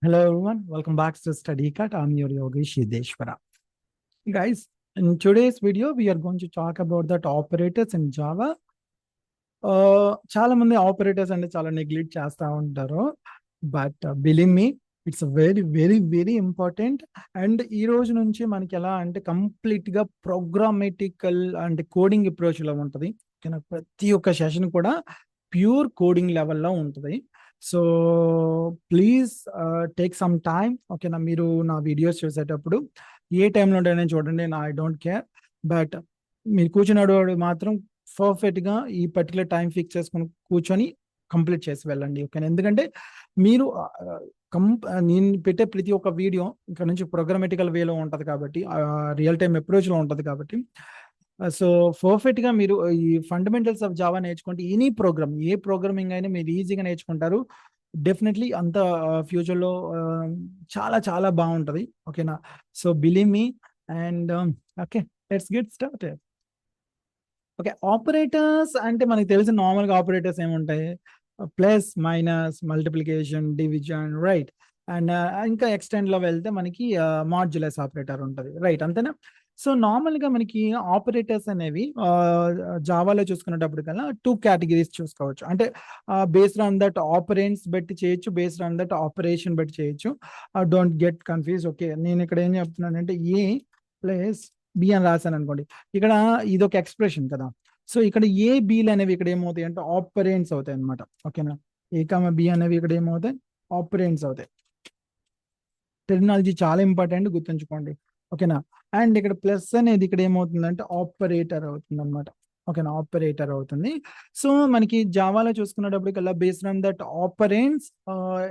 Hello everyone, welcome back to Study Cut. I'm your Yogesh Yudeshwara. Guys, in today's video, we are going to talk about that operators in Java. చాలా మంది operators అంటే చాలా neglect చేస్తూ ఉంటారు. But believe me, it's very very very important. And ఈ రోజు నుంచి మనకి ఎలా అంటే కంప్లీట్గా ప్రోగ్రామేటికల్ అంటే కోడింగ్ అప్రోచ్లో ఉంటుంది. ప్రతి ఒక్క సెషన్ కూడా ప్యూర్ కోడింగ్ లెవెల్లో ఉంటుంది. So please take some time. ఓకేనా, మీరు నా వీడియోస్ చూసేటప్పుడు ఏ టైంలో ఉంటేనే చూడండి, నా ఐ డోంట్ కేర్. బట్ మీరు కూర్చున్నాడు మాత్రం పర్ఫెక్ట్గా ఈ పర్టికులర్ టైం ఫిక్స్ చేసుకుని కూర్చొని కంప్లీట్ చేసి వెళ్ళండి. ఓకేనా, ఎందుకంటే మీరు నేను పెట్టే ప్రతి ఒక్క వీడియో ఇక్కడ నుంచి ప్రోగ్రామేటికల్ వేలో ఉంటుంది కాబట్టి, రియల్ టైం అప్రోచ్లో ఉంటుంది కాబట్టి, సో పర్ఫెక్ట్గా మీరు ఈ ఫండమెంటల్స్ ఆఫ్ జావా నేర్చుకుంటే ఎనీ ప్రోగ్రామ్, ఏ ప్రోగ్రామింగ్ అయినా మీరు ఈజీగా నేర్చుకుంటారు. డెఫినెట్లీ అంత ఫ్యూచర్లో చాలా చాలా బాగుంటుంది. ఓకేనా, so believe me. And okay, let's get started. Okay, operators అంటే మనకి తెలిసిన నార్మల్గా ఆపరేటర్స్ ఏముంటాయి? Plus, minus, multiplication, division, right. And ఇంకా ఎక్స్టెండ్లో వెళ్తే మనకి మాడ్యులస్ ఆపరేటర్ ఉంటుంది, రైట్, అంతేనా? సో నార్మల్గా మనకి ఆపరేటర్స్ అనేవి జావాలో చూసుకునేటప్పుడు కల్లా 2 కేటగిరీస్ చూసుకోవచ్చు. అంటే బేస్డ్ ఆన్ దట్ ఆపరెంట్స్ బట్టి చేయొచ్చు, బేస్డ్ ఆన్ దట్ ఆపరేషన్ బట్టి చేయొచ్చు. Don't get confuse. ఓకే, నేను ఇక్కడ ఏం చెప్తున్నానంటే ఏ ప్లస్ బి అని రాశాను అనుకోండి, ఇక్కడ ఇది ఒక ఎక్స్ప్రెషన్ కదా. సో ఇక్కడ ఏ బీలు అనేవి ఇక్కడ ఏమవుతాయి అంటే ఆపరెంట్స్ అవుతాయి అనమాట. ఓకేనా, ఏ కామ బి అనేవి ఇక్కడ ఏమవుతాయి? ఆపరెంట్స్ అవుతాయి. టెర్మినాలజీ చాలా ఇంపార్టెంట్, గుర్తుంచుకోండి. ఓకేనా, అండ్ ఇక్కడ ప్లస్ అనేది ఇక్కడ ఏమవుతుందంటే ఆపరేటర్ అవుతుంది అనమాట. ఓకేనా, ఆపరేటర్ అవుతుంది. సో మనకి జావాలో చూసుకునేటప్పటికల్లా based on that operands,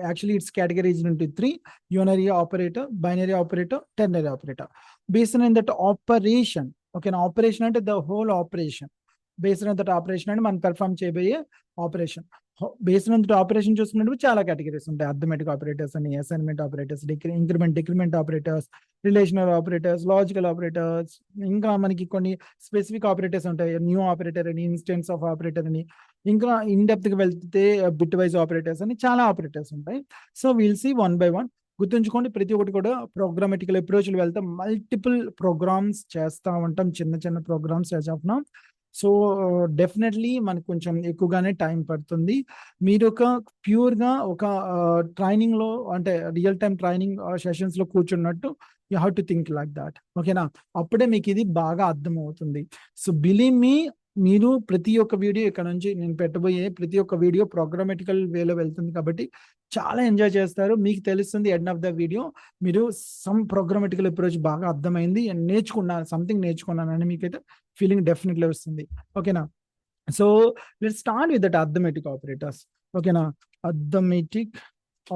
actually it's categories into 3: unary operator, binary operator, ternary operator. Based on that operation, ఓకేనా, ఆపరేషన్ అంటే the whole operation. Based on that operation అంటే మనం పెర్ఫామ్ చేయబోయే ఆపరేషన్. బేస్డ్ ఆన్ దట్ ఆపరేషన్ చూసుకున్నప్పుడు చాలా categories ఉంటాయి. Arithmetic operators అని, assignment operators, increment decrement operators, relational operators, logical operators, ఇంకా మనకి కొన్ని స్పెసిఫిక్ ఆపరేటర్స్ ఉంటాయి. న్యూ ఆపరేటర్ అని, ఇన్స్టెన్స్ ఆఫ్ ఆపరేటర్ అని, ఇంకా ఇన్ డెప్త్కి వెళ్తే బిట్ వైజ్ ఆపరేటర్స్ అని చాలా ఆపరేటర్స్ ఉంటాయి. So will see one by one. గుర్తుంచుకోండి, ప్రతి ఒక్కటి కూడా ప్రోగ్రామేటికల్ అప్రోచ్లు వెళ్తే మల్టిపుల్ ప్రోగ్రామ్స్ చేస్తూ ఉంటాం, చిన్న చిన్న programs as of now. So definitely మనకు కొంచెం ఎక్కువగానే టైం పడుతుంది. మీరు ఒక ప్యూర్గా ఒక ట్రైనింగ్లో అంటే రియల్ టైం ట్రైనింగ్ సెషన్స్లో కూర్చున్నట్టు you have to think like that. ఓకేనా, అప్పుడే మీకు ఇది బాగా అర్థమవుతుంది. సో బిలీవ్ మీ, మీరు ప్రతి ఒక్క వీడియో ఇక్కడ నుంచి నేను పెట్టబోయే ప్రతి ఒక్క వీడియో ప్రోగ్రామేటికల్ వేలో వెళ్తుంది కాబట్టి చాలా ఎంజాయ్ చేస్తారు. మీకు తెలుస్తుంది ఎండ్ ఆఫ్ ద వీడియో మీరు సమ్ ప్రోగ్రామేటికల్ అప్రోచ్ బాగా అర్థమైంది, నేర్చుకున్నాను, సంథింగ్ నేర్చుకున్నానని మీకైతే ఫీలింగ్ డెఫినెట్లీ వస్తుంది. ఓకేనా, so let's start with that arithmetic operators. ఓకేనా, అర్థమెటిక్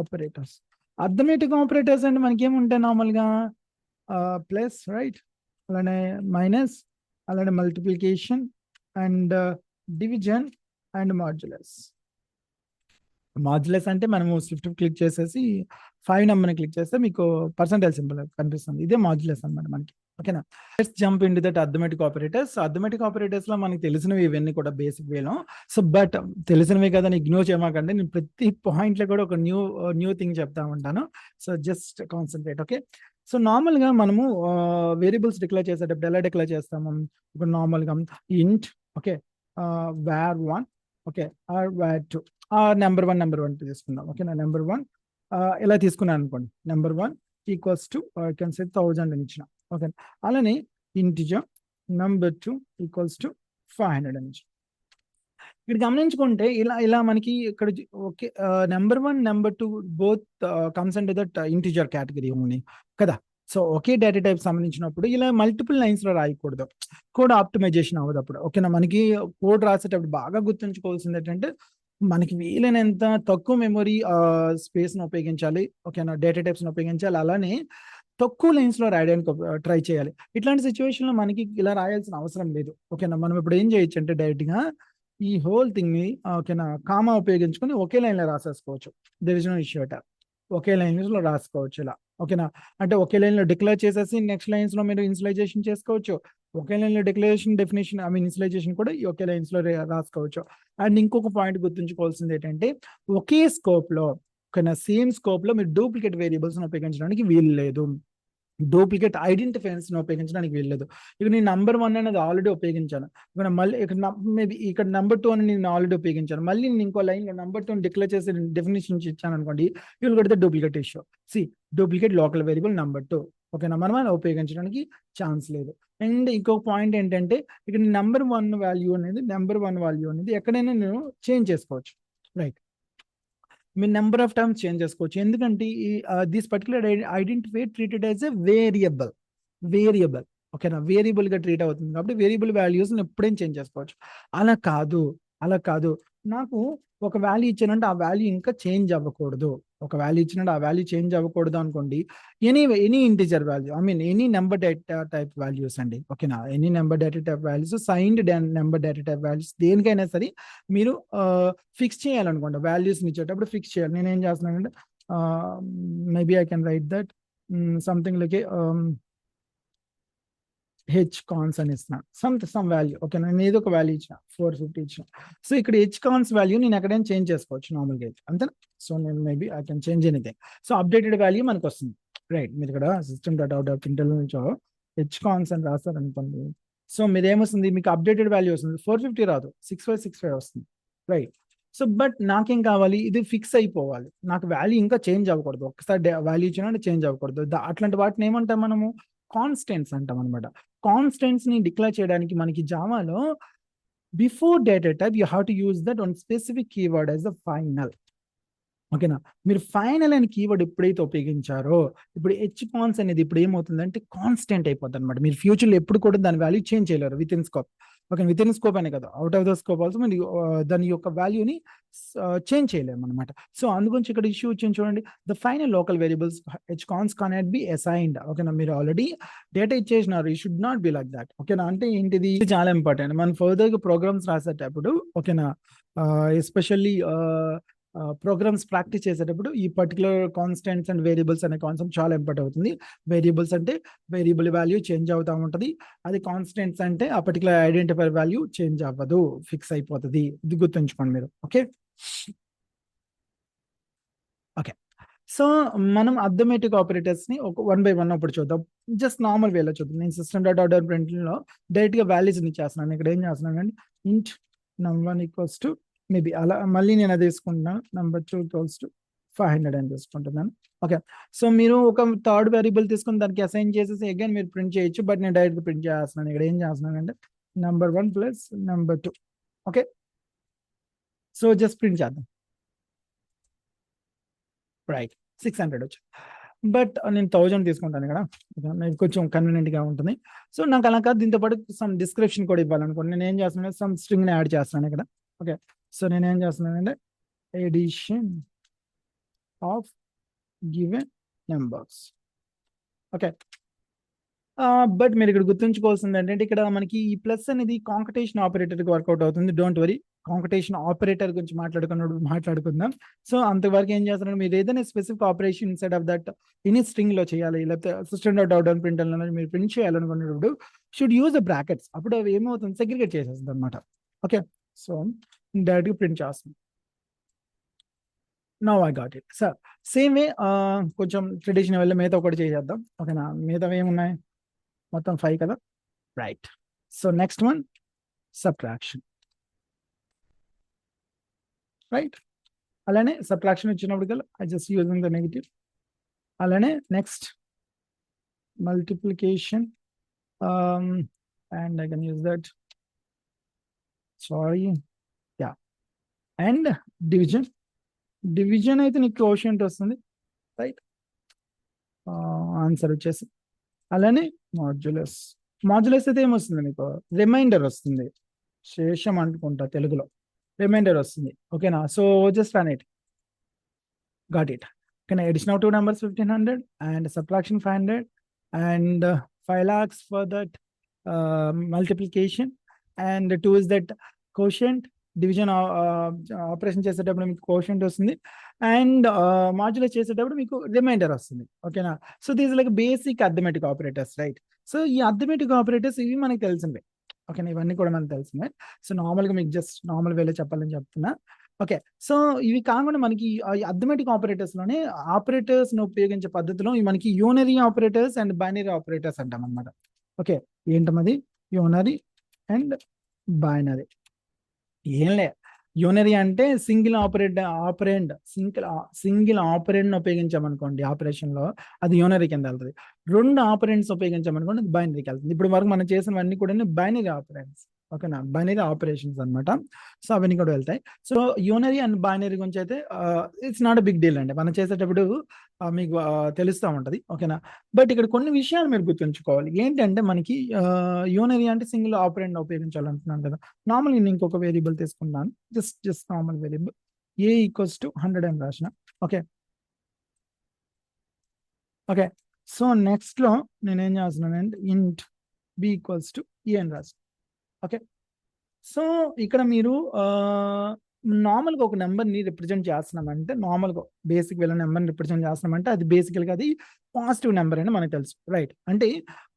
ఆపరేటర్స్. అర్థమెటిక్ ఆపరేటర్స్ అంటే మనకి ఏముంటాయి నార్మల్గా? ప్లస్, రైట్, అలానే మైనస్, అలానే multiplication and division and modulus. Modulus అంటే మనము షిఫ్ట్ క్లిక్ చేసేసి 5 నెంబర్ని క్లిక్ చేస్తే మీకు పర్సెంటేజ్ సింబల్ కనిపిస్తుంది. ఇదే మాడ్యులస్ అనమాట మనకి. ఓకేనా, let's jump in to that arithmetic operators. Arithmetic operators లో మనకి తెలిసినవి ఇవన్నీ కూడా బేసిక్ వేలో. సో బట్ తెలిసినవి కదా ఇగ్నోర్ చేయమాకండి, నేను ప్రతి పాయింట్ లో కూడా ఒక న్యూ థింగ్ చెప్తా ఉంటాను. So just concentrate. Okay, so నార్మల్గా మనము వేరియబుల్స్ డిక్లేర్ చేసేటప్పుడు ఎలా డిక్లేర్ చేస్తాము? ఇప్పుడు నార్మల్గా ఇంట్, okay, var1, okay, are var2, number 1 తీసుకుందాం. ఓకేనా, నెంబర్ 1 ఇలా తీసుకున్నాను అనుకోండి, number 1 equals to can say 1000 అని ఇచ్చిన. ఓకే, అలానే ఇంటిజర్ నెంబర్ 2 ఈక్వల్స్ టు 500 అని ఇచ్చిన. ఇక్కడ గమనించుకుంటే ఇలా మనకి ఇక్కడ okay, number 1 number 2 both comes under that integer category ఉంది కదా. సో ఒకే డేటా టైప్ సంబంధించినప్పుడు ఇలా మల్టిపుల్ లైన్స్ లో రాయకూడదు, కోడ్ ఆప్టిమైజేషన్ అవ్వదు అప్పుడు. ఓకేనా, మనకి కోడ్ రాసేటప్పుడు బాగా గుర్తుంచుకోవాల్సింది ఏంటంటే మనకి వీలైనంత తక్కువ మెమొరీ స్పేస్ను ఉపయోగించాలి. ఓకేనా, డేటా టైప్స్ని ఉపయోగించాలి, అలానే తక్కువ లైన్స్ లో రాయడానికి ట్రై చేయాలి. ఇట్లాంటి సిచ్యువేషన్ లో మనకి ఇలా రాయాల్సిన అవసరం లేదు. ఓకేనా, మనం ఇప్పుడు ఏం చేయొచ్చు అంటే డైరెక్ట్ గా ఈ హోల్ థింగ్ ని, ఓకేనా, కామా ఉపయోగించుకొని ఒకే లైన్ లో రాసేసుకోవచ్చు. There is no issue at all. ఒకే లైన్స్ లో రాసుకోవచ్చు ఇలా. ఓకేనా, అంటే ఒకే లైన్ లో డిక్లేర్ చేసేసి నెక్స్ట్ లైన్స్ లో మీరు ఇన్సులైజేషన్ చేసుకోవచ్చు. ఒకే లైన్ లో డిక్లరేషన్, డెఫినేషన్, ఇన్సులైజేషన్ కూడా ఈ ఒకే లైన్స్ లో రాసుకోవచ్చు. అండ్ ఇంకొక పాయింట్ గుర్తుంచుకోవాల్సింది ఏంటంటే ఒకే స్కోప్ లో ఓకేనా. సేమ్ స్కోప్ లో మీరు డూప్లికేట్ వేరియబుల్స్ ఉపయోగించడానికి వీలు లేదు, డూప్లికేట్ ఐడెంటిఫైయర్స్ ఉపయోగించడానికి వీల్లేదు. ఇక నేను నెంబర్ 1 అనేది ఆల్రెడీ ఉపయోగించాను, ఇక్కడ మళ్ళీ ఇక్కడ మేబీ ఇక్కడ నెంబర్ 2 అని నేను ఆల్రెడీ ఉపయోగించాను, మళ్ళీ నేను ఇంకో లైన్ లో నెంబర్ 2 డిక్లేర్ చేసి డెఫినేషన్ ఇచ్చాను అనుకోండి, you will get the duplicate issue. See duplicate local variable number 2, ఓకేనా, మనం అది ఉపయోగించడానికి ఛాన్స్ లేదు. అండ్ ఇంకొక పాయింట్ ఏంటంటే ఇక్కడ నెంబర్ 1 వాల్యూ అనేది ఎక్కడైనా నేను చేంజ్ చేసుకోవచ్చు, right. Me number of times change చేసుకోవచ్చు, ఎందుకంటే ఈ this particular identifier treated as a variable, ఓకేనా, వేరియబుల్ గా ట్రీట్ అవుతుంది కాబట్టి వేరియబుల్ వాల్యూస్ ఎప్పుడైనా చేంజ్ చేసుకోవచ్చు. అలా కాదు నాకు ఒక వాల్యూ ఇచ్చానంటే ఆ వాల్యూ ఇంకా చేంజ్ అవ్వకూడదు, అనుకోండి, any integer value, I mean any number data type values అండి, ఓకేనా, any number data type values, signed number data type values దేనికైనా సరే మీరు ఫిక్స్ చేయాలనుకోండి, వాల్యూస్ ఇచ్చేటప్పుడు ఫిక్స్ చేయాలి. నేనేం చేస్తున్నానంటే maybe I can write that something like H cons అని ఇస్తున్నాను, సమ్ వాల్యూ, ఓకే, నేను ఏదో ఒక వాల్యూ ఇచ్చిన 450 ఇచ్చిన. సో ఇక్కడ హెచ్ కాన్స్ వాల్యూ నేను ఎక్కడైనా చేంజ్ చేసుకోవచ్చు నార్మల్గా అయితే, అంతేనా. సో నేను maybe I can change anything. So updated value మనకు వస్తుంది, రైట్. మీరు ఇక్కడ system dot out of internal నుంచో హెచ్ కాన్స్ అని రాస్తారు అనుకోండి, సో మీరు ఏమొస్తుంది, మీకు అప్డేటెడ్ వాల్యూ వస్తుంది, 450 రాదు, 6565 వస్తుంది, రైట్. సో బట్ నాకేం కావాలి, ఇది ఫిక్స్ అయిపోవాలి, నాకు వాల్యూ ఇంకా చేంజ్ అవ్వకూడదు, ఒకసారి వాల్యూ ఇచ్చినా చేంజ్ అవ్వకూడదు. అట్లాంటి వాటిని ఏమంటాం మనము, కాన్స్టెంట్స్ అంటాం అనమాట. కాన్స్టెంట్స్ ని డిక్లేర్ చేయడానికి మనకి జావాలో before data type you have to use that one specific keyword as the final, ఓకేనా. మీరు ఫైనల్ అనే కీవర్డ్ ఎప్పుడైతే ఉపయోగించారో ఇప్పుడు హెచ్ కాన్స్ అనేది ఇప్పుడు ఏమవుతుందంటే కాన్స్టెంట్ అయిపోతుంది అనమాట. మీరు ఫ్యూచర్లో ఎప్పుడు కూడా దాని వాల్యూ చేంజ్ చేయలేరు with in scope, okay, with in scope అనే కదా, out of the scope also మీరు దాని యొక్క వాల్యూని చేంజ్ చేయలేము అనమాట. సో అందుగురించి ఇక్కడ ఇష్యూ వచ్చింది చూడండి, ద ఫైనల్ లోకల్ వేరియబుల్స్ హెచ్ కాన్స్ కానట్ బి అసైన్డ్, ఓకేనా. మీరు ఆల్రెడీ డేటా ఇచ్చేసినారు, ఈ should not be like that, ఓకేనా. అంటే ఏంటిది, చాలా ఇంపార్టెంట్ మనం ఫర్దర్గా ప్రోగ్రామ్స్ రాసేటప్పుడు, ఓకేనా, ఎస్పెషల్లీ ప్రోగ్రామ్స్ ప్రాక్టీస్ చేసేటప్పుడు ఈ పర్టికులర్ కాన్స్టెంట్స్ అండ్ వేరియబుల్స్ అనే కాన్సెప్ట్ చాలా ఇంపార్టెంట్ అవుతుంది. వేరియబుల్స్ అంటే వేరియబుల్ వాల్యూ చేంజ్ అవుతూ ఉంటుంది, అది కాన్స్టెంట్స్ అంటే ఆ పర్టికులర్ ఐడెంటిఫైర్ వాల్యూ చేంజ్ అవ్వదు, ఫిక్స్ అయిపోతుంది, ఇది గుర్తుంచుకోండి మీరు, ఓకే. సో మనం అథమెటిక్ ఆపరేటర్స్ ని ఒక 1 by 1 అప్పుడు చూద్దాం, జస్ట్ నార్మల్ వేలో చూద్దాం. నేను సిస్టమ్ డాట్ ఆర్డర్ ప్రింట్ లో డైరెక్ట్ గా వాల్యూస్ ఇచ్చేస్తున్నాను, ఇక్కడ ఏం చేస్తున్నాను అంటే ఇంట్ num1 ఈక్వల్స్ టు మేబీ అలా మళ్ళీ నేను అది తీసుకుంటున్నాను, num2 ఈక్వల్స్ టు 500 అని తీసుకుంటున్నాను, ఓకే. సో మీరు ఒక థర్డ్ వేరియబుల్ తీసుకుని దానికి అసైన్ చేసేసి అగైన్ మీరు ప్రింట్ చేయొచ్చు, బట్ నేను డైరెక్ట్ ప్రింట్ చేస్తున్నాను. ఇక్కడ ఏం చేస్తున్నాను అంటే num1 plus num2, okay. So just print చేద్దాం, రైట్, 600 వచ్చి, బట్ నేను 1000 తీసుకుంటాను ఇక్కడ, నాకు కొంచెం కన్వీనియంట్ గా ఉంటుంది. సో నాకు అలా కాదు, దీంతో పాటు సమ్ డిస్క్రిప్షన్ కూడా ఇవ్వాలనుకోండి, నేను ఏం చేస్తున్నాను, సమ్ స్ట్రింగ్ ని యాడ్ చేస్తాను ఇక్కడ, ఓకే. సో నేను ఏం చేస్తున్నాను అంటే addition of given numbers, okay. But మీరు ఇక్కడ గుర్తుంచుకోవాల్సింది ఏంటంటే ఇక్కడ మనకి ఈ ప్లస్ అనేది కాంపిటీషన్ ఆపరేటర్కి వర్కౌట్ అవుతుంది, డోంట్ వరీ. కాంపిటీషన్ ఆపరేటర్ గురించి మాట్లాడుకుందాం. సో అంతవరకు ఏం చేస్తారంటే మీరు ఏదైనా specific operation inside of that in string లో చేయాలి, లేకపోతే సిస్టమ్ డాట్ అవుట్ ప్రింట్ మీరు ప్రింట్ చేయాలనుకున్నప్పుడు షుడ్ యూజ్ ద బ్రాకెట్స్, అప్పుడు అవి ఏమవుతుంది, సెగ్రిగేట్ చేసేస్తుంది అనమాట, ఓకే. సో డైరెక్ట్గా ప్రింట్ చేస్తుంది. Now I got it. Sir same way కొంచెం ట్రెడిషనల్ వల్ల మిగతా ఒకటి చేసేద్దాం, ఓకేనా. మిగతా ఏమున్నాయి, మొత్తం 5 కదా, right. So next one subtraction, right. అలానే సబ్ట్రాక్షన్ వచ్చినప్పుడు కల్లా I just using the negative. అలానే next multiplication and I can use that, sorry, yeah, and division అయితే నీకు కోషియంట్ వస్తుంది, రైట్, ఆన్సర్ వచ్చేసి. అలానే మాడ్యులస్ అయితే ఏమొస్తుంది మీకు, రిమైండర్ వస్తుంది, శేషం అనుకుంటా తెలుగులో, రిమైండర్ వస్తుంది, ఓకేనా. So just run it, got it. ఓకేనా, addition of 2 numbers 1500 and subtraction 500 and 5 lakhs for that multiplication and 2 is that quotient. Division operation చేసేటప్పుడు మీకు కోషెంట్ వస్తుంది అండ్ మాడ్యులస్ చేసేటప్పుడు మీకు రిమైండర్ వస్తుంది, ఓకేనా. So these like basic arithmetic operators, right. So ఈ arithmetic operators ఇవి మనకి తెలిసిందే, ఓకేనా, ఇవన్నీ కూడా మనకు తెలిసిందే. సో నార్మల్గా మీకు జస్ట్ నార్మల్ వేలో చెప్పాలని చెప్తున్నా. ఓకే. సో ఇవి కాకుండా మనకి అర్థమెటిక్ ఆపరేటర్స్ లోనే ఆపరేటర్స్ ని ఉపయోగించే పద్ధతిలో మనకి unary operators and binary operators అంటాం అనమాట. ఓకే, ఏంటన్నది యూనరీ అండ్ బైనరీ. ఏం లే, యూనరీ అంటే సింగిల్ ఆపరెండ్ ఉపయోగించామనుకోండి ఆపరేషన్ లో, అది యూనరీ కింద వెళ్తుంది. 2 ఆపరెంట్స్ ఉపయోగించామనుకోండి, అది బైనరీకి వెళ్తుంది. ఇప్పుడు వరకు మనం చేసినవన్నీ కూడా బైనరీ ఆపరెంట్స్, ఓకేనా, బైనరీ ఆపరేషన్స్ అనమాట. సో అవన్నీ కూడా వెళ్తాయి. సో యూనరీ అండ్ బైనరీ గురించి అయితే ఇట్స్ నాట్ బిగ్ డీల్ అండి, మనం చేసేటప్పుడు మీకు తెలుస్తూ ఉంటది, ఓకేనా. బట్ ఇక్కడ కొన్ని విషయాలు మీరు గుర్తుంచుకోవాలి. ఏంటంటే మనకి యూనరీ అంటే సింగిల్ ఆపరెంట్ ఉపయోగించాలంటున్నాను కదా. నార్మల్ నేను ఇంకొక వేరియబుల్ తీసుకున్నాను, just normal variable a equals to 100 అని రాసిన. Okay okay. సో నెక్స్ట్ లో నేను ఏం చేస్తున్నానంటే ఇంట్ b ఈక్వల్స్ టు a అని రాసిన. ఓకే. సో ఇక్కడ మీరు నార్మల్గా ఒక నెంబర్ని రిప్రజెంట్ చేస్తున్నామంటే, నార్మల్గా బేసిక్ వెళ్ళిన నెంబర్ని రిప్రజెంట్ చేస్తున్నామంటే అది బేసికల్గా అది పాజిటివ్ నెంబర్ అని మనకు తెలుసు, రైట్. అంటే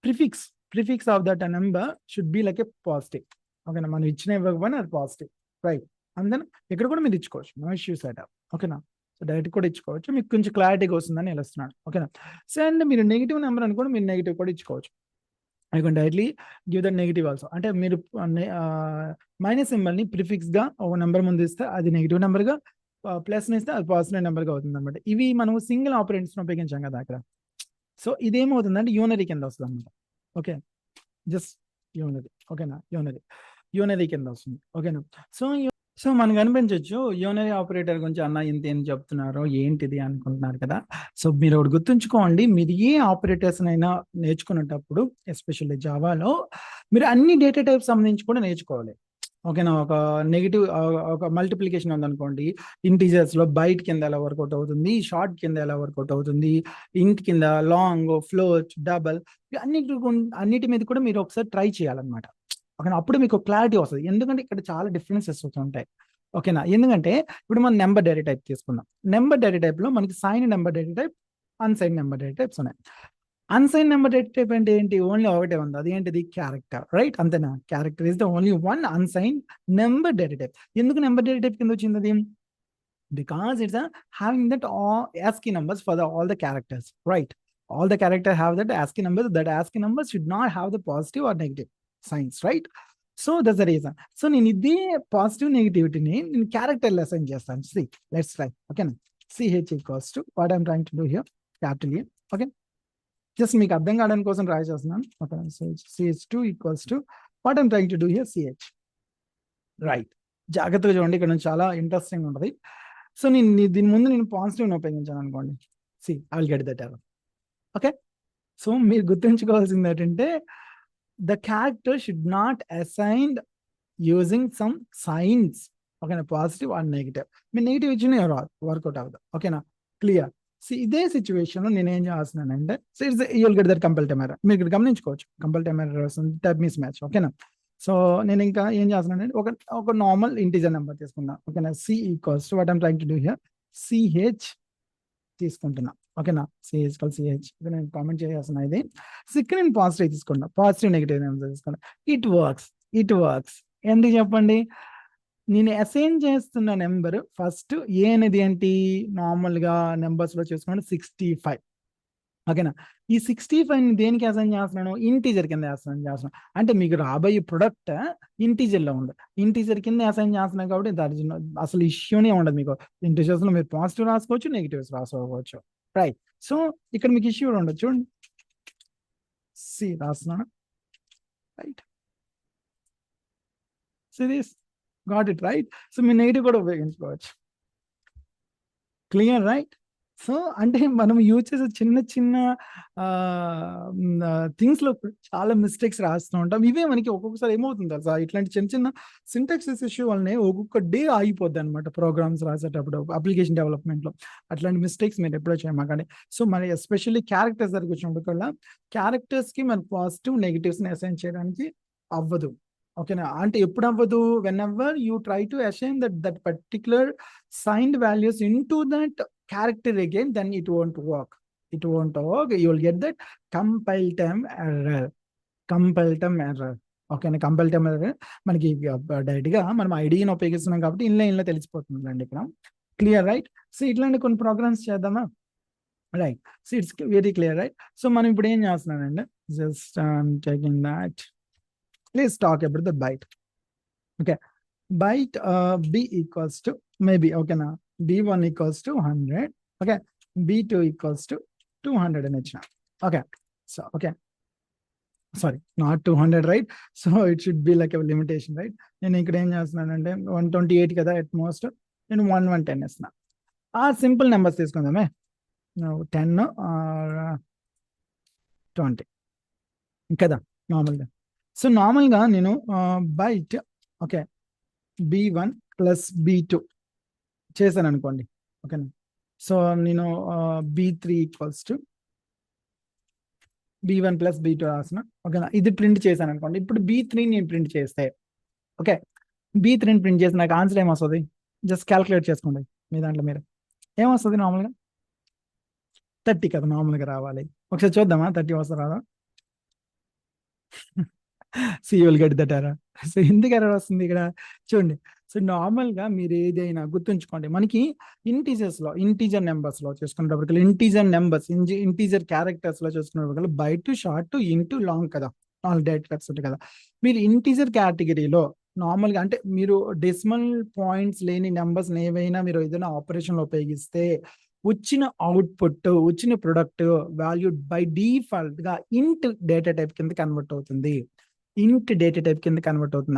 prefix of that number should be like A positive, ఓకేనా. మనం ఇచ్చిన ఇవ్వకపోయినా అది పాజిటివ్, రైట్. అండ్ దెన్ ఇక్కడ కూడా మీరు ఇచ్చుకోవచ్చు, నో ఇష్యూస్ అట్ ఆల్, ఓకేనా. సో డైరెక్ట్ కూడా ఇచ్చుకోవచ్చు, మీకు కొంచెం క్లారిటీగా వస్తుందని తెలుస్తున్నాను, ఓకేనా. సో అండ్ మీరు నెగిటివ్ నెంబర్ అని కూడా మీరు నెగిటివ్ కూడా ఇచ్చుకోవచ్చు. I can directly give that negative also. అంటే మీరు మైనస్ సింబల్ని ప్రిఫిక్స్గా ఒక నెంబర్ ముందు ఇస్తే అది నెగిటివ్ నెంబర్గా, ప్లస్ని ఇస్తే అది పాజిటివ్ నెంబర్గా అవుతుంది అనమాట. ఇవి మనం సింగిల్ ఆపరెంట్స్ని ఉపయోగించాం కదా అక్కడ. సో ఇదేమవుతుందంటే యూనరీ కింద వస్తుంది అనమాట. ఓకే, జస్ట్ యూనరీ, ఓకేనా. యూనరీ కింద వస్తుంది, ఓకేనా. సో మనకు అనిపించవచ్చు యూనరీ ఆపరేటర్ గురించి అన్న ఇంత ఏం చెప్తున్నారో ఏంటిది అనుకుంటున్నారు కదా. సో మీరు ఒకటి గుర్తుంచుకోండి, మీరు ఏ ఆపరేటర్స్ అయినా నేర్చుకునేటప్పుడు ఎస్పెషల్లీ జావాలో మీరు అన్ని డేటా టైప్స్ సంబంధించి కూడా నేర్చుకోవాలి, ఓకేనా. ఒక నెగిటివ్ ఒక మల్టిప్లికేషన్ ఉందనుకోండి, ఇంటీజర్స్ లో బైట్ కింద ఎలా వర్కౌట్ అవుతుంది, షార్ట్ కింద ఎలా వర్కౌట్ అవుతుంది, ఇంట్ కింద లాంగ్, ఫ్లోట్, డబల్, అన్నిటి మీద కూడా మీరు ఒకసారి ట్రై చేయాలన్నమాట, ఓకేనా. అప్పుడు మీకు క్లారిటీ వస్తుంది, ఎందుకంటే ఇక్కడ చాలా డిఫరెన్సెస్ ఉంటాయి, ఓకేనా. ఎందుకంటే ఇప్పుడు మనం నెంబర్ డేటా టైప్ తీసుకుందాం. నెంబర్ డేటా టైప్ లో మనకి signed number data type, unsigned number data types ఉన్నాయి. అన్సైన్ నెంబర్ డేటా టైప్ అంటే ఏంటి, ఓన్లీ ఒకటే ఉంది, అది ఏంటిది క్యారెక్టర్, రైట్. అంతేనా, character is the only one అన్సైన్ number data type. ఎందుకు నెంబర్ డేటా టైప్ కింద వచ్చింది అది, because it's having that all ASCII numbers for all the characters, right. All the characters have that ASCII numbers. That ASCII numbers should not have the positive or negative signs, right. So that's the reason. So నేను ఇదే positive నెగిటివిటీని నేను character assign చేస్తాను. See let's try, ఓకేనా. CH equals to what I'm trying to do here, capital A, okay. Just మీకు అర్థం కావడానికి కోసం try చేస్తున్నాను, okay. CH2 equals to what I'm trying to do here, CH, right. జాగ్రత్తగా చూడండి, ఇక్కడ నుంచి చాలా ఇంట్రెస్టింగ్ ఉంటుంది. సో నేను దీని ముందు నేను పాజిటివ్ని ఉపయోగించాను అనుకోండి, see I will get that error, okay. So మీరు గుర్తుంచుకోవాల్సింది ఏంటంటే the character should not assigned using some signs, ఓకేనా, పాజిటివ్ అండ్ నెగిటివ్. మీరు నెగిటివ్ ఇచ్చిన వర్కౌట్ అవ్వదు, ఓకేనా, క్లియర్. సో ఇదే సిచ్యువేషన్ లో నేను ఏం చేస్తున్నానంటే, so it's you'll get that compile time error. మీరు ఇక్కడ గమనించుకోవచ్చు, కంపల్టైమ్ ఎర్రర్ వస్తుంది, టైప్ మిస్ మ్యాచ్, ఓకేనా. సో నేను ఇంకా ఏం చేస్తున్నానంటే ఒక నార్మల్ ఇంటీజర్ నెంబర్ తీసుకున్నా, ఓకేనా. C equals to what I'm trying to do here, CH తీసుకుంటున్నా, ఓకేనా. CH నేను కామెంట్ చేయాల్సిన ఇది. ఇక్కడ నేను పాజిటివ్ తీసుకున్నా, పాజిటివ్ నెగిటివ్ నెంబర్ తీసుకున్నా. ఇట్ వర్క్స్ ఎందుకు చెప్పండి, నేను అసైన్ చేస్తున్న నెంబర్ ఫస్ట్ ఏ అనేది ఏంటి, నార్మల్గా నెంబర్స్ లో చూసుకుంటే 65, ఓకేనా. ఈ 65 దేనికి అసైన్ చేస్తున్నాను, ఇంటీజర్ కింద అసైన్ చేస్తున్నాను. అంటే మీకు రాబోయే ప్రొడక్ట్ ఇంటీజర్ లో ఉంది, ఇంటీజర్ కింద అసైన్ చేస్తున్నాను కాబట్టి దాని అసలు ఇష్యూనే ఉండదు మీకు. ఇంటీజర్స్ లో మీరు పాజిటివ్ రాసుకోవచ్చు, నెగిటివ్స్ రాసుకోవచ్చు, రైట్. సో ఇక్కడ మీకు ఇష్యూ ఉండదు, చూడండి. సి రాస్తున్నాను, right. So this got it, right. So మీరు నెగిటివ్ కూడా ఉపయోగించుకోవచ్చు, క్లియర్, రైట్. సో అంటే మనం యూజ్ చేసే చిన్న థింగ్స్ లో చాలా మిస్టేక్స్ రాస్తూ ఉంటాం. ఇవే మనకి ఒక్కొక్కసారి ఏమవుతుంది తెలుసా, ఇట్లాంటి చిన్న సింటాక్సిస్ ఇష్యూ వల్లనే ఒక్కొక్క డే ఆగిపోద్ది అనమాట ప్రోగ్రామ్స్ రాసేటప్పుడు, అప్లికేషన్ డెవలప్మెంట్ లో. అట్లాంటి మిస్టేక్స్ మీరు ఎప్పుడో చేయమాకండి. సో మరి ఎస్పెషల్లీ క్యారెక్టర్స్ దగ్గరికి వచ్చినప్పుడు క్యారెక్టర్స్ కి మన పాజిటివ్ నెగిటివ్స్ ని అసైన్ చేయడానికి అవ్వదు, ఓకేనా. అంటే ఎప్పుడు అవ్వదు, when ever you try to assign that particular signed values into that character again, then it won't work. You will get that compile time error. ఓకేనా. కంపల్టబుల్ మనకి డైరెక్ట్గా మనం ఐడిని ఉపయోగిస్తున్నాం కాబట్టి ఇన్లో తెలిసిపోతుంది అండి ఇక్కడ. Clear right. సో ఇట్లాంటి కొన్ని ప్రోగ్రామ్స్ చేద్దామా. Right. So it's very clear right. So మనం ఇప్పుడు ఏం చేస్తున్నానండి, just taking that, please talk about the byte. Okay, byte b equals to maybe, ఓకేనా, b1 equals to 100, okay, b2 equals to 200 అని ఇచ్చిన. Okay, so okay, sorry not 200 right. So it should be like a limitation right. నేను ఇక్కడ ఏం చేస్తున్నానంటే 128 కదా at most, నేను 110 ఇస్తున్నా. ఆ సింపుల్ నెంబర్స్ తీసుకుందామే, 10 20 కదా నార్మల్గా. సో నార్మల్గా నేను byte okay b1 plus b2 చేశాను అనుకోండి, ఓకేనా. సో నేను b3 equals to b1 plus b2 రాసిన, ఓకేనా. ఇది ప్రింట్ చేశాను అనుకోండి. ఇప్పుడు b3 నేను ప్రింట్ చేస్తే, ఓకే, b3 ప్రింట్ చేస్తే నాకు ఆన్సర్ ఏమొస్తుంది, జస్ట్ క్యాల్కులేట్ చేసుకోండి మీ దాంట్లో మీరు. ఏమొస్తుంది నార్మల్గా 30 కదా నార్మల్గా రావాలి. ఒకసారి చూద్దామా 30 వస్తుంది రాదా. So you will get that error. So ఎందుకు ఎర్రర్ వస్తుంది ఇక్కడ చూడండి. సో నార్మల్గా మీరు ఏదైనా గుర్తుంచుకోండి, మనకి ఇంటీజర్ నెంబర్స్లో చూసుకునేటప్పటికి ఇంటీజర్ క్యారెక్టర్స్లో చూసుకునేటప్పటికి బైట్, షార్ట్, ఇంటూ, లాంగ్ కదా, 4 డేటా టైప్స్ ఉంటాయి కదా. మీరు ఇంటీజర్ కేటగిరీలో నార్మల్గా అంటే మీరు డెసిమల్ పాయింట్స్ లేని నెంబర్స్ ఏవైనా మీరు ఏదైనా ఆపరేషన్లో ఉపయోగిస్తే వచ్చిన అవుట్పుట్, వచ్చిన ప్రొడక్ట్ వాల్యూ బై డిఫాల్ట్ గా ఇంట్ డేటా టైప్ కింద కన్వర్ట్ అవుతుంది.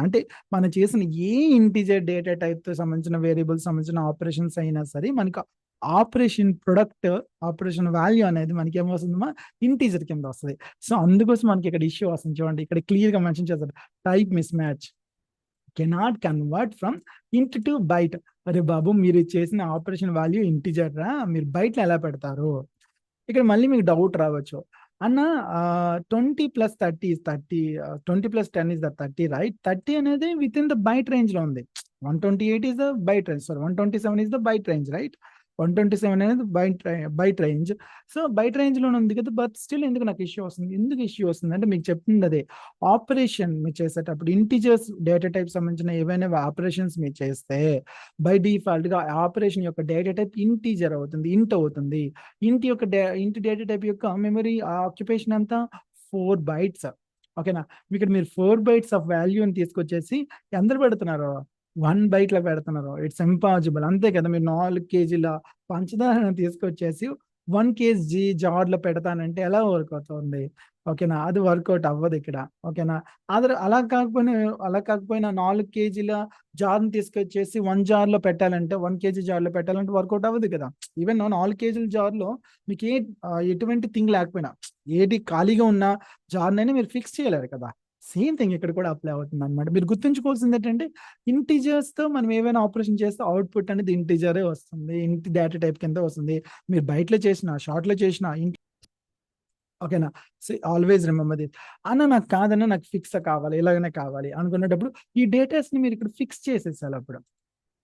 అంటే మనం చేసిన ఏ ఇంటీజర్ డేటా టైప్ తో సంబంధించిన వేరియబుల్స్ సంబంధించిన ఆపరేషన్స్ అయినా సరే మనకి ఆపరేషన్ వాల్యూ అనేది మనకి ఏమవుతుందమ్మా, ఇంటీజర్ కింద వస్తుంది. సో అందుకోసం మనకి ఇక్కడ ఇష్యూ వస్తుంది చూడండి, ఇక్కడ క్లియర్ గా మెన్షన్ చేస్తారు, type miss match cannot convert from ఇంట్ టు బైట్. అరే బాబు, మీరు చేసిన ఆపరేషన్ వాల్యూ ఇంటీజర్ రా, మీరు బైట్లో ఎలా పెడతారు. ఇక్కడ మళ్ళీ మీకు డౌట్ రావచ్చు, అన్న 20 + 30 is 30, 20 + 10 is the 30 రైట్. 30 అనేది within the byte range లో ఉంది. 128 is the byte range, sorry 127 is the byte range right. 127 అనేది byte range. So byte range లోనే ఉంది కదా, బట్ స్టిల్ ఎందుకు నాకు ఇష్యూ వస్తుంది, అంటే మీకు చెప్తుంది అదే, ఆపరేషన్ మీరు చేసేటప్పుడు ఇంటీజర్స్ డేటా టైప్ సంబంధించిన ఏవైనా ఆపరేషన్స్ మీరు చేస్తే బై డిఫాల్ట్ గా ఆపరేషన్ యొక్క డేటా టైప్ ఇంటీజర్ అవుతుంది, ఇంట్ అవుతుంది. ఇంట్ డేటా టైప్ యొక్క మెమరీ ఆక్యుపేషన్ అంతా 4 bytes, ఓకేనా. ఇక్కడ మీరు 4 bytes ఆఫ్ వాల్యూని తీసుకొచ్చేసి ఎందరు పెడుతున్నారు, 1 byte లో పెడుతున్నారు. ఇట్స్ ఇంపాసిబుల్, అంతే కదా. మీరు 4 kgల పంచదార తీసుకొచ్చేసి 1 kg జార్ లో పెడతానంటే ఎలా వర్క్ అవుతుంది, ఓకేనా. అది వర్కౌట్ అవ్వదు ఇక్కడ, ఓకేనా. అలా కాకపోయినా 4 kgల జార్ని తీసుకొచ్చేసి 1 jar లో పెట్టాలంటే, 1 kg జార్ లో పెట్టాలంటే వర్కౌట్ అవ్వదు కదా. ఈవెన్ 4 kgల జార్ లో మీకు ఎటువంటి థింగ్ లేకపోయినా, ఏది ఖాళీగా ఉన్న జార్నైనా మీరు ఫిక్స్ చేయలేరు కదా. సేమ్ థింగ్ ఇక్కడ కూడా అప్లై అవుతుంది అనమాట. మీరు గుర్తుంచుకోవాల్సింది ఏంటంటే, ఇంటీజర్స్ తో మనం ఏవైనా ఆపరేషన్ చేస్తే అవుట్పుట్ అనేది ఇంటీజరే వస్తుంది, ఇంటి డేటా టైప్ కింద వస్తుంది. మీరు బైట్లో చేసిన, షార్ట్లో చేసిన, ఓకేనా. So always remember this. నాకు కాదన్నా, నాకు ఫిక్స్ కావాలి, ఇలాగనే కావాలి అనుకునేటప్పుడు ఈ డేటాస్ ని మీరు ఇక్కడ ఫిక్స్ చేసేసాలి. అప్పుడు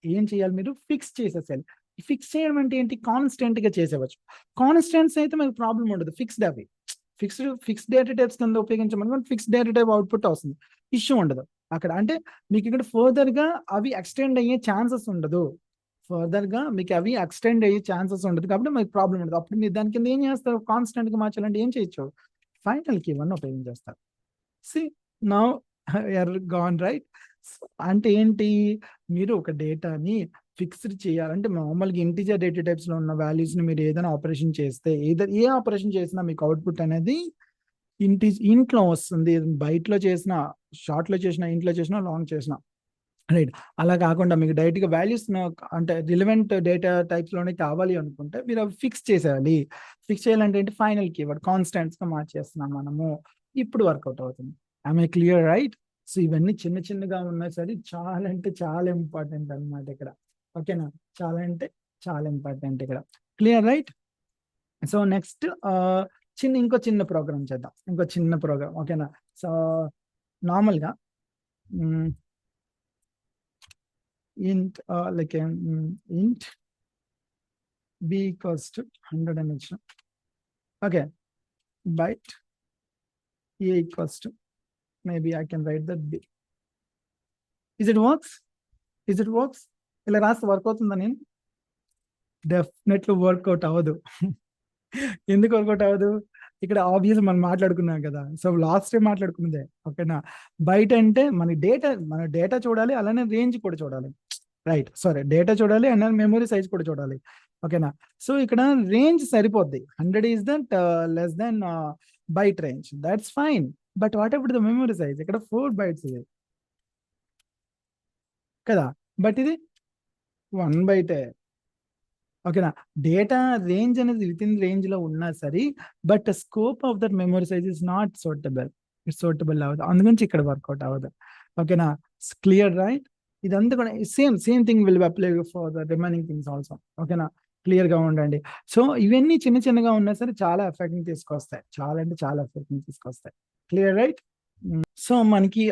ఏం చేయాలి, మీరు ఫిక్స్ చేసేసాలి. ఫిక్స్ చేయడం అంటే ఏంటి, కాన్స్టెంట్ గా చేసేవచ్చు. కాన్స్టెంట్స్ అయితే మనకు ప్రాబ్లం ఉండదు, ఫిక్స్డ్ అవి ఫిక్స్డ్ డేటా టైప్స్ కింద ఉపయోగించమని ఫిక్స్డ్ డేటా టైప్ అవుట్పుట్ వస్తుంది, ఇష్యూ ఉండదు అక్కడ. అంటే మీకు ఇక్కడ ఫర్దర్ గా అవి ఎక్స్టెండ్ అయ్యే ఛాన్సెస్ ఉండదు, కాబట్టి మీకు ప్రాబ్లం ఉండదు. అప్పుడు మీరు దాని కింద ఏం చేస్తారు, కాన్స్టెంట్ గా మార్చాలంటే ఏం చేయొచ్చు, ఫైనల్ కీ వన్ ఉపయోగించేస్తారు. See now error gone right. అంటే ఏంటి, మీరు ఒక డేటాని ఫిక్స్డ్ చేయాలంటే మామూలుగా ఇంటీజర్ డేటా టైప్స్ లో ఉన్న వాల్యూస్ ని మీరు ఏదైనా ఆపరేషన్ చేస్తే, ఏ ఆపరేషన్ చేసినా మీకు అవుట్పుట్ అనేది ఇంట్లో వస్తుంది. బైట్ లో చేసిన, షార్ట్ లో చేసిన, ఇంట్లో చేసిన, లాంగ్ చేసిన, రైట్. అలా కాకుండా మీకు డైరెక్ట్ గా వాల్యూస్ అంటే రిలవెంట్ డేటా టైప్స్ లోనే కావాలి అనుకుంటే మీరు అవి ఫిక్స్ చేసేయాలి. ఫిక్స్ చేయాలంటే ఏంటి, ఫైనల్ కీవర్డ్ కాన్స్టెంట్స్ గా మార్చేస్తున్నాం మనము, ఇప్పుడు వర్కౌట్ అవుతుంది. I clear right. సో ఇవన్నీ చిన్న చిన్నగా ఉన్నా సరే చాలా అంటే చాలా ఇంపార్టెంట్ అనమాట ఇక్కడ, ఓకేనా. చాలా అంటే చాలా ఇంపార్టెంట్ ఇక్కడ, క్లియర్ రైట్. సో నెక్స్ట్ ఇంకో చిన్న ప్రోగ్రామ్ చేద్దాం, ఓకేనా. సో నార్మల్గా int int b equals to 100 అని ఇచ్చిన, okay. Byte a equals to maybe I can write that B. Is it works? Is it works? ఇలా రాస్తే వర్క్ అవుతుందా? నేను డెఫినెట్లీ వర్కౌట్ అవ్వదు. ఎందుకు వర్కౌట్ అవ్వదు? ఇక్కడ ఆబ్వియస్ మనం మాట్లాడుకున్నాం కదా, సో లాస్ట్ టైం మాట్లాడుకున్నదే. ఓకేనా, బయట అంటే మన డేటా చూడాలి, అలానే రేంజ్ కూడా చూడాలి. రైట్, సారీ, డేటా చూడాలి అండ్ మెమరీ సైజ్ కూడా చూడాలి. ఓకేనా, సో ఇక్కడ రేంజ్ సరిపోద్ది. 100 is that less than byte range, that's fine. But what about the memory size? ఇక్కడ 4 bytes ఇది కదా, బట్ ఇది 1 byte. ఓకేనా, డేటా రేంజ్ అనేది విత్ ఇన్ రేంజ్ లో ఉన్నా సరే, but scope of that memory size is not suitable. It's suitable అవ్వదు, అందుగురించి ఇక్కడ వర్కౌట్ అవ్వదు. ఓకేనా, క్లియర్ రైట్? ఇదంతా కూడా same thing will apply for the remaining things also. ఓకేనా, క్లియర్ గా ఉండండి. సో ఇవన్నీ చిన్నగా ఉన్నా సరే చాలా ఎఫెక్ట్ ని తీసుకొస్తాయి, చాలా అంటే చాలా ఎఫెక్ట్ ని తీసుకొస్తాయి. Clear right? సో మనకి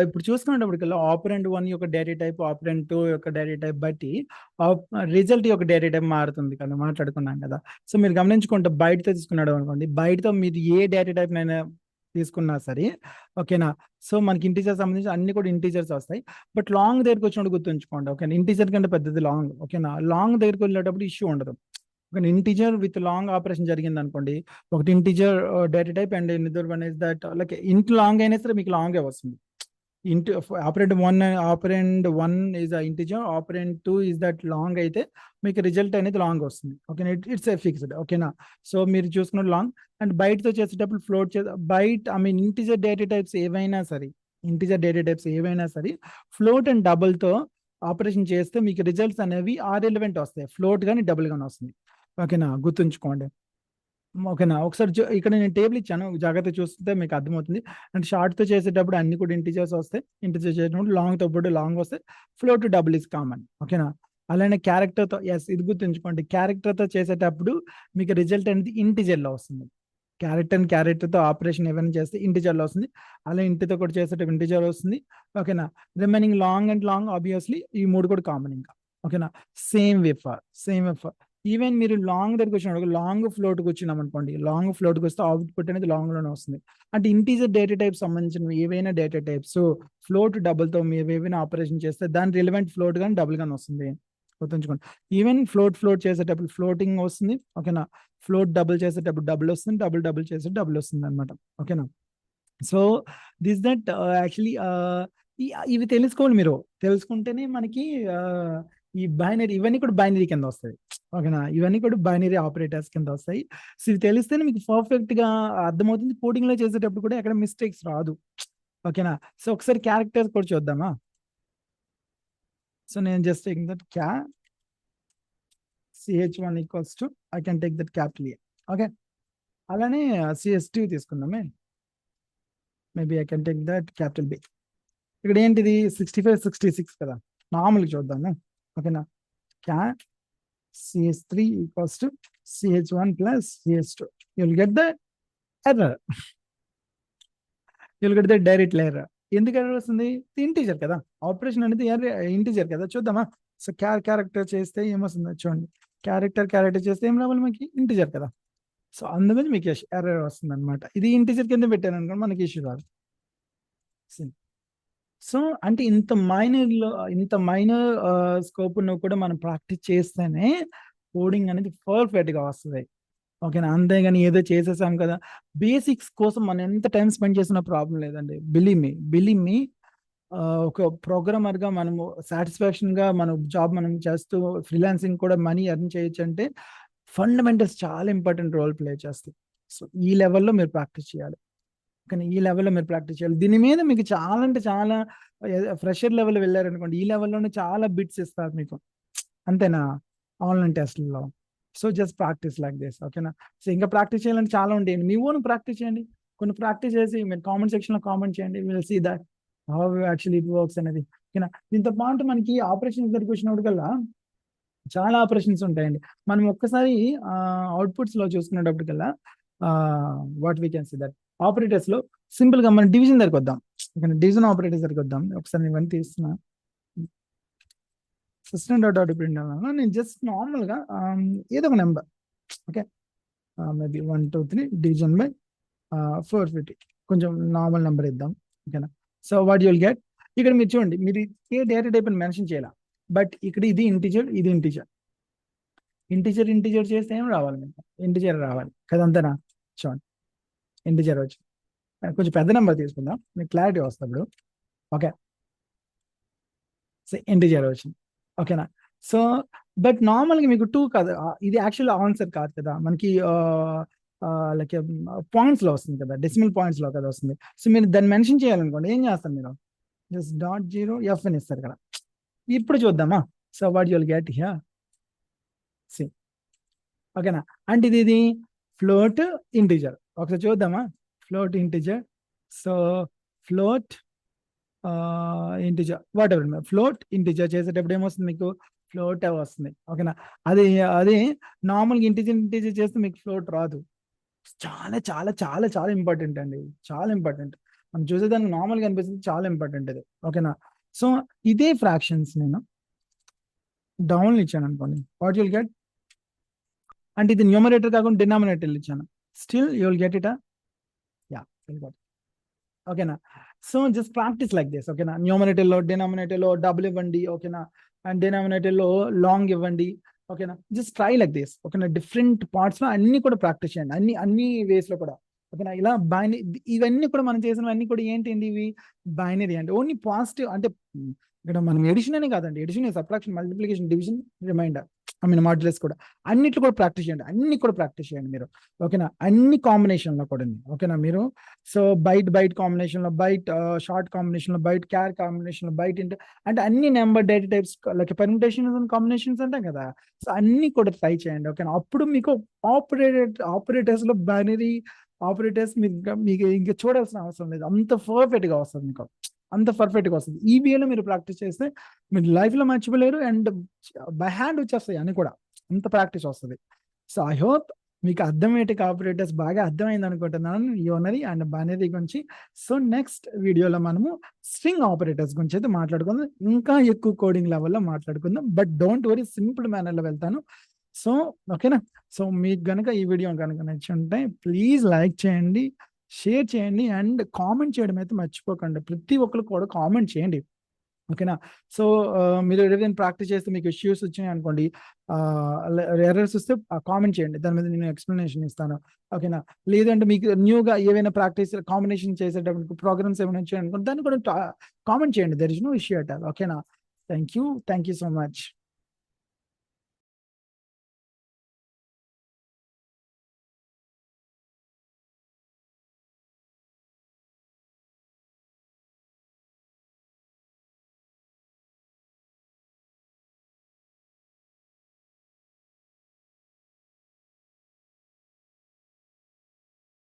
ఇప్పుడు చూసుకునేటప్పటికల్లా ఆపరెంట్ 1 యొక్క డేటా టైప్, ఆపరెంట్ 2 యొక్క డేటా టైప్ బట్టి రిజల్ట్ యొక్క డేటా టైప్ మారుతుంది కదా, మాట్లాడుకున్నాం కదా. సో మీరు గమనించుకుంటే బయటతో తీసుకున్నాడు అనుకోండి, బయటతో మీరు ఏ డేటా టైప్ నైనా తీసుకున్నా సరే, ఓకేనా, సో మనకి ఇంటీజర్ సంబంధించి అన్ని కూడా ఇంటీజర్స్ వస్తాయి. బట్ లాంగ్ దగ్గరికి వచ్చినప్పుడు గుర్తుంచుకోండి, ఓకేనా, ఇంటీజర్ కంటే పెద్దది లాంగ్. ఓకేనా, లాంగ్ దగ్గరికి వెళ్ళేటప్పుడు ఇష్యూ ఉండదు. ఒక ఇంటీజర్ విత్ లాంగ్ ఆపరేషన్ జరిగింది అనుకోండి, ఒకటి integer data type and another one is that like ఇంట్ లాంగ్ అయినా సరే మీకు లాంగే వస్తుంది. Into operant 1 is a integer, operant 2 is that long అయితే మీకు రిజల్ట్ అనేది లాంగ్ వస్తుంది. ఓకేనా, ఇట్స్ ఫిక్స్డ్. ఓకేనా, సో మీరు చూసుకున్న లాంగ్ అండ్ బైట్తో చేసేటప్పుడు float byte integer data types ఏవైనా సరే ఫ్లోట్ అండ్ డబుల్తో ఆపరేషన్ చేస్తే మీకు రిజల్ట్స్ అనేవి irrelevant వస్తాయి, ఫ్లోట్ కానీ డబుల్ కానీ వస్తుంది. ఓకేనా, గుర్తుంచుకోండి. ఓకేనా, ఒకసారి ఇక్కడ నేను టేబుల్ ఇచ్చాను, జాగ్రత్త చూస్తే మీకు అర్థమవుతుంది. అండ్ షార్ట్తో చేసేటప్పుడు అన్ని కూడా ఇంటీజర్స్ వస్తాయి, ఇంటీజర్ చేసినప్పుడు లాంగ్తో పాటు లాంగ్ వస్తాయి, ఫ్లోట్ డబుల్ ఇస్ కామన్. ఓకేనా, అలానే క్యారెక్టర్తో, ఎస్ ఇది గుర్తుంచుకోండి, క్యారెక్టర్తో చేసేటప్పుడు మీకు రిజల్ట్ అనేది ఇంటీజర్లో వస్తుంది. క్యారెక్టర్తో ఆపరేషన్ ఏమైనా చేస్తే ఇంటీజర్లో వస్తుంది, అలా ఇంటితో కూడా చేసేటప్పుడు ఇంటీజర్ వస్తుంది. ఓకేనా, remaining long and long obviously ఈ 3 కూడా కామన్ ఇంకా. ఓకేనా, సేమ్ వేఫర్ ఈవెన్ మీరు లాంగ్ దగ్గరికి వచ్చినప్పుడు లాంగ్ ఫ్లోట్కి వచ్చినాం అనుకోండి, లాంగ్ ఫ్లోట్కి వస్తే అవుట్పుట్ అనేది లాంగ్ లోనే వస్తుంది. అంటే ఇంటీజర్ డేటా టైప్ సంబంధించిన ఏవైనా డేటా టైప్స్ ఫ్లోట్ డబుల్తో మీరు ఏవైనా ఆపరేషన్ చేస్తే దాని రిలవెంట్ ఫ్లోట్ కానీ డబుల్ గానీ వస్తుంది, గుర్తుంచుకోండి. ఈవెన్ ఫ్లోట్ చేసేటప్పుడు ఫ్లోటింగ్ వస్తుంది. ఓకేనా, ఫ్లోట్ డబుల్ చేసేటప్పుడు డబుల్ వస్తుంది, డబుల్ చేసేటప్పుడు డబుల్ వస్తుంది అనమాట. ఓకేనా, సో దిస్ దట్ యాక్చువల్లీ ఇవి తెలుసుకోండి. మీరు తెలుసుకుంటేనే మనకి ఈ బైనరీ ఇవన్నీ కూడా బైనరీ కింద వస్తాయి. ఓకేనా, ఇవన్నీ కూడా బైనరీ ఆపరేటర్స్ కింద వస్తాయి. సో ఇవి తెలిస్తేనే మీకు పర్ఫెక్ట్ గా అర్థమవుతుంది, కోడింగ్ లో చేసేటప్పుడు కూడా ఎక్కడ మిస్టేక్స్ రాదు. ఓకేనా, సో ఒకసారి క్యారెక్టర్స్ కూడా చూద్దామా. సో నేను just taking that CH1 equals to I can take that capital A. Okay, అలానే CS2 తీసుకుందామే, maybe I can take that capital B. ఇక్కడ ఏంటిది 65 66 కదా, మామూలుగా చూద్దాము. ఓకేనా, CS3 equals to CH1 plus CS2. you'll get the error. you'll get the direct error. ఎందుకు error వస్తుంది? ఇంటీజర్ కదా, ఆపరేషన్ అనేది ఇంటీజర్ కదా. చూద్దామా. సో క్యారెక్టర్ చేస్తే ఏమొస్తుందో చూడండి, క్యారెక్టర్ చేస్తే ఏం రావాలి మనకి? ఇంటీజర్ కదా. సో అందుకని మీకు ఎర్రర్ వస్తుంది అనమాట. ఇది ఇంటీజర్ కింద పెట్టాను అనుకోండి, మనకి ఇష్యూ రాదు. సో అంటే ఇంత మైనర్ స్కోప్ నువ్వు కూడా మనం ప్రాక్టీస్ చేస్తేనే కోడింగ్ అనేది పర్ఫెక్ట్ గా వస్తుంది. ఓకేనా, అంతేగాని ఏదో చేసేసాం కదా, బేసిక్స్ కోసం మనం ఎంత టైం స్పెండ్ చేసినా ప్రాబ్లం లేదండి. బిలీవ్ మీ ఒక ప్రోగ్రామర్ గా మనము సాటిస్ఫాక్షన్ గా మన జాబ్ మనం చేస్తూ ఫ్రీలాన్సింగ్ కూడా మనీ ఎర్న్ చేయొచ్చు అంటే ఫండమెంటల్స్ చాలా ఇంపార్టెంట్ రోల్ ప్లే చేస్తాయి. సో ఈ లెవెల్లో మీరు ప్రాక్టీస్ చేయాలి. కానీ ఈ లెవెల్లో మీరు ప్రాక్టీస్ చేయాలి. దీని మీద మీకు చాలా అంటే చాలా ఫ్రెషర్ లెవెల్ వెళ్ళారనుకోండి, ఈ లెవెల్లోనే చాలా బిట్స్ ఇస్తారు మీకు, అంతేనా, ఆన్లైన్ టెస్ట్లో. So just practice like this. ఓకేనా, సో ఇంకా ప్రాక్టీస్ చేయాలంటే చాలా ఉంటాయండి. మీ ఓన్ ప్రాక్టీస్ చేయండి, కొన్ని ప్రాక్టీస్ చేసి మీరు కామెంట్ సెక్షన్లో కామెంట్ చేయండి, will see that how actually it works అనేది. ఓకేనా, దీంతో పాటు మనకి ఆపరేషన్ దగ్గరికి వచ్చినప్పుడు కల్లా చాలా ఆపరేషన్స్ ఉంటాయండి. మనం ఒక్కసారి అవుట్పుట్స్ లో చూసుకునేటప్పటికల్లా what we can see that operators లో సింపుల్ గా మనం డివిజన్ దగ్గరికి వద్దాం. డివిజన్ ఆపరేటర్స్ దగ్గరికి వద్దాం. ఒకసారి నేను ఇవన్నీ తీస్తున్నా, system.out నేను జస్ట్ నార్మల్ గా ఏదో ఒక number, okay, maybe 1 2 3 division by 450 కొంచెం నార్మల్ నెంబర్ ఇద్దాం. ఓకేనా. సో వాట్ యుల్ గెట్, ఇక్కడ మీరు చూడండి, మీరు ఏ డేటా టైప్ అని మెన్షన్ చేయాల, బట్ ఇక్కడ ఇది ఇంటిజర్, ఇది ఇంటిజర్. ఇంటిజర్ చేస్తే ఏం రావాలి మీకు? ఇంటిజర్ రావాలి కదా, అంతేనా? చూడండి, ఇంటిజర్ వచ్చి కొంచెం పెద్ద నెంబర్ తీసుకుందాం, మీకు క్లారిటీ వస్తుంది ఇప్పుడు. ఓకే, సో ఇంటిజర్ వచ్చింది. ఓకేనా. సో బట్ నార్మల్గా మీకు 2 కాదు, ఇది యాక్చువల్ ఆన్సర్ కాదు కదా మనకి, లైక్ పాయింట్స్లో వస్తుంది కదా, డెసిమల్ పాయింట్స్లో కదా వస్తుంది. సో మీరు దాన్ని మెన్షన్ చేయాలనుకోండి, ఏం చేస్తారు మీరు? జస్ట్ .0 అని ఇస్తారు కదా. ఇప్పుడు చూద్దామా. So what you'll get here, see. ఓకేనా. అంటే ఇది ఫ్లోట్ ఇంటిజర్. ఒకసారి చూద్దామా, float integer. So float integer, whatever, float integer చేసేటప్పుడు ఏమొస్తుంది మీకు? ఫ్లోట్ వస్తుంది. ఓకేనా. అది నార్మల్గా ఇంటిజర్ చేస్తే మీకు ఫ్లోట్ రాదు. చాలా చాలా చాలా చాలా ఇంపార్టెంట్ అండి, చాలా ఇంపార్టెంట్. మనం చూసేదానికి నార్మల్గా అనిపిస్తుంది, చాలా ఇంపార్టెంట్ ఇది. ఓకేనా. సో ఇదే ఫ్రాక్షన్స్ నేను డౌన్ ఇచ్చాను అనుకోండి, వాట్ యుల్ గెట్, అంటే ఇది న్యూమరేటర్ కాకుండా డినామినేటర్ ఇచ్చాను, still you will get it. Yeah, ఓకేనా. So just practice like this. ఓకేనా. న్యూమరేటర్లో డినామినేటర్లో డబుల్ ఇవ్వండి. ఓకేనా. అండ్ డినామినేటర్లో లాంగ్ ఇవ్వండి. ఓకేనా. Just try like this. ఓకేనా. డిఫరెంట్ పార్ట్స్లో అన్ని కూడా ప్రాక్టీస్ చేయండి, అన్ని వేస్లో కూడా. ఓకేనా. ఇలా ఇవన్నీ కూడా మనం చేసినవన్నీ కూడా ఏంటండి, ఇవి బైనరీ అంటే ఓన్లీ పాజిటివ్. అంటే ఇక్కడ మనం ఎడిషన్ అనే కాదండి, addition, subtraction, multiplication, division, remainder, modulus కూడా అన్నిట్లో కూడా ప్రాక్టీస్ చేయండి, అన్ని కూడా ప్రాక్టీస్ చేయండి మీరు. ఓకేనా. అన్ని కాంబినేషన్లో కూడా. ఓకేనా. మీరు సో బైట్ కాంబినేషన్లో, షార్ట్ కాంబినేషన్లో, క్యార్ కాంబినేషన్లో, అంటే అన్ని number data types, like permutations and combinations అంటాం కదా. సో అన్ని కూడా ట్రై చేయండి. ఓకేనా. అప్పుడు మీకు ఆపరేటర్స్లో బైనరీ ఆపరేటర్స్ మీకు ఇంకా చూడాల్సిన అవసరం లేదు, అంత పర్ఫెక్ట్గా వస్తుంది మీకు, అంత పర్ఫెక్ట్గా వస్తుంది. ఈ వేలో మీరు ప్రాక్టీస్ చేస్తే మీరు లైఫ్లో మర్చిపోలేరు, అండ్ బై హ్యాండ్ వచ్చేస్తాయి అన్ని కూడా, అంత ప్రాక్టీస్ వస్తుంది. సో ఐ హోప్ మీకు అర్థమయ్యేటిక్ ఆపరేటర్స్ బాగా అర్థమైంది అనుకుంటున్నాను, యూనరీ అండ్ బైనరీ గురించి. సో నెక్స్ట్ వీడియోలో మనము స్ట్రింగ్ ఆపరేటర్స్ గురించి అయితే మాట్లాడుకుందాం, ఇంకా ఎక్కువ కోడింగ్ లెవెల్లో మాట్లాడుకుందాం. బట్ డోంట్ వరీ, సింపుల్ మేనర్లో వెళ్తాను. సో ఓకేనా. సో మీకు కనుక ఈ వీడియో కనుక నచ్చి ఉంటే ప్లీజ్ లైక్ చేయండి, షేర్ చేయండి, అండ్ కామెంట్ చేయడం అయితే మర్చిపోకండి. ప్రతి ఒక్కరు కూడా కామెంట్ చేయండి. ఓకేనా. సో మీరు ఏదైనా ప్రాక్టీస్ చేస్తే మీకు ఇష్యూస్ వచ్చినాయి అనుకోండి, ఎర్రర్స్ వస్తే కామెంట్ చేయండి, దాని మీద నేను ఎక్స్ప్లెనేషన్ ఇస్తాను. ఓకేనా. లేదంటే మీకు న్యూగా ఏవైనా ప్రాక్టీస్ కాంబినేషన్ చేసేటప్పుడు ప్రోగ్రామ్స్ ఏమైనా వచ్చాయి అనుకోండి, దాన్ని కూడా కామెంట్ చేయండి. There is no issue at all. ఓకేనా. Thank you so much.